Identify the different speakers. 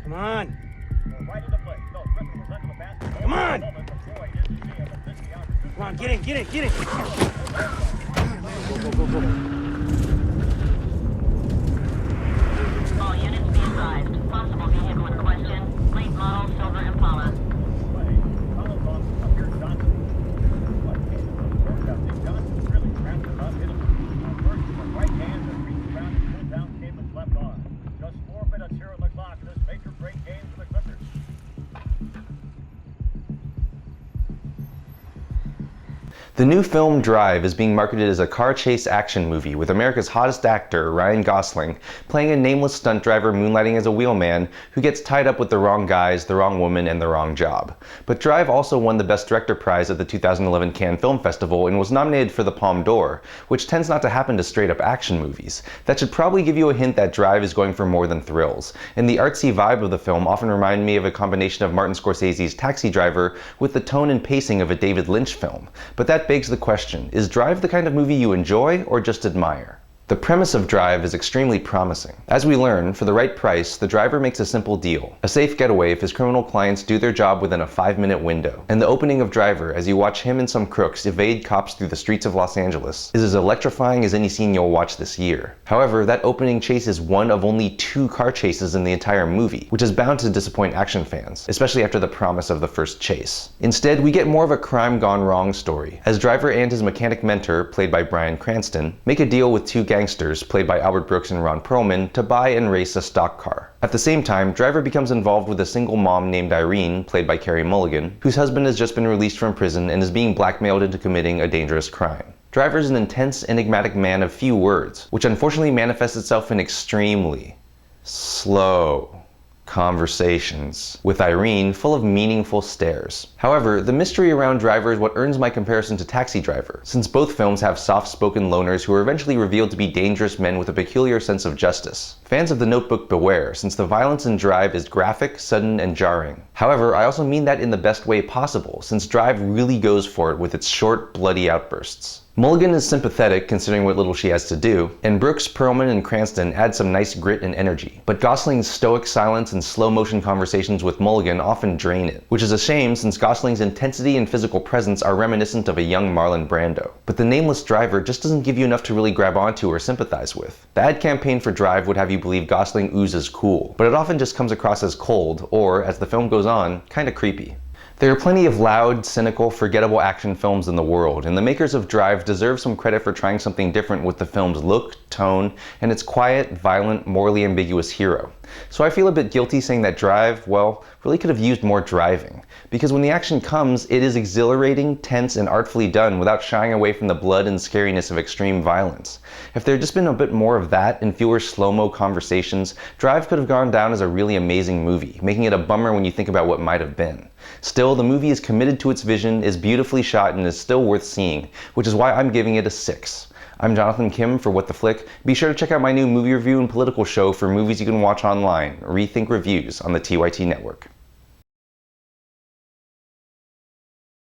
Speaker 1: Come on.
Speaker 2: Right into play. No, Griffin was under the basket.
Speaker 1: Come on.
Speaker 2: Before he didn't see him, but missed the opportunity.
Speaker 1: Come on, get in, get in, get in. Go.
Speaker 3: All units be advised. Possible vehicle in question. Late model Silver Impala.
Speaker 2: Play. Fouled on Tucker Johnson. What came from the workout? Nick Johnson really cramped him up, hit him first with the right hand and reached around and pulled down Cayman's left arm. Just 4 minutes here on the clock. This make or break game for the Clippers.
Speaker 4: The new film Drive is being marketed as a car chase action movie with America's hottest actor, Ryan Gosling, playing a nameless stunt driver moonlighting as a wheelman who gets tied up with the wrong guys, the wrong woman, and the wrong job. But Drive also won the Best Director prize at the 2011 Cannes Film Festival and was nominated for the Palme d'Or, which tends not to happen to straight-up action movies. That should probably give you a hint that Drive is going for more than thrills. And the artsy vibe of the film often reminded me of a combination of Martin Scorsese's Taxi Driver with the tone and pacing of a David Lynch film. But that begs the question, is Drive the kind of movie you enjoy or just admire? The premise of Drive is extremely promising. As we learn, for the right price, the driver makes a simple deal. A safe getaway if his criminal clients do their job within a 5-minute window. And the opening of Driver, as you watch him and some crooks evade cops through the streets of Los Angeles, is as electrifying as any scene you'll watch this year. However, that opening chase is one of only 2 car chases in the entire movie, which is bound to disappoint action fans, especially after the promise of the first chase. Instead, we get more of a crime gone wrong story, as Driver and his mechanic mentor, played by Bryan Cranston, make a deal with 2 gangsters, played by Albert Brooks and Ron Perlman, to buy and race a stock car. At the same time, Driver becomes involved with a single mom named Irene, played by Carey Mulligan, whose husband has just been released from prison and is being blackmailed into committing a dangerous crime. Driver is an intense, enigmatic man of few words, which unfortunately manifests itself in extremely slow conversations with Irene full of meaningful stares. However, the mystery around Driver is what earns my comparison to Taxi Driver, since both films have soft-spoken loners who are eventually revealed to be dangerous men with a peculiar sense of justice. Fans of The Notebook beware, since the violence in Drive is graphic, sudden, and jarring. However, I also mean that in the best way possible, since Drive really goes for it with its short, bloody outbursts. Mulligan is sympathetic considering what little she has to do, and Brooks, Perlman, and Cranston add some nice grit and energy. But Gosling's stoic silence and slow-motion conversations with Mulligan often drain it, which is a shame since Gosling's intensity and physical presence are reminiscent of a young Marlon Brando. But the nameless Driver just doesn't give you enough to really grab onto or sympathize with. The ad campaign for Drive would have you believe Gosling oozes cool, but it often just comes across as cold, or, as the film goes on, kinda creepy. There are plenty of loud, cynical, forgettable action films in the world, and the makers of Drive deserve some credit for trying something different with the film's look, tone, and its quiet, violent, morally ambiguous hero. So I feel a bit guilty saying that Drive, well, really could have used more driving. Because when the action comes, it is exhilarating, tense, and artfully done without shying away from the blood and scariness of extreme violence. If there had just been a bit more of that and fewer slow-mo conversations, Drive could have gone down as a really amazing movie, making it a bummer when you think about what might have been. Still, the movie is committed to its vision, is beautifully shot, and is still worth seeing, which is why I'm giving it a 6. I'm Jonathan Kim for What the Flick. Be sure to check out my new movie review and political show for movies you can watch online, Rethink Reviews, on the TYT Network.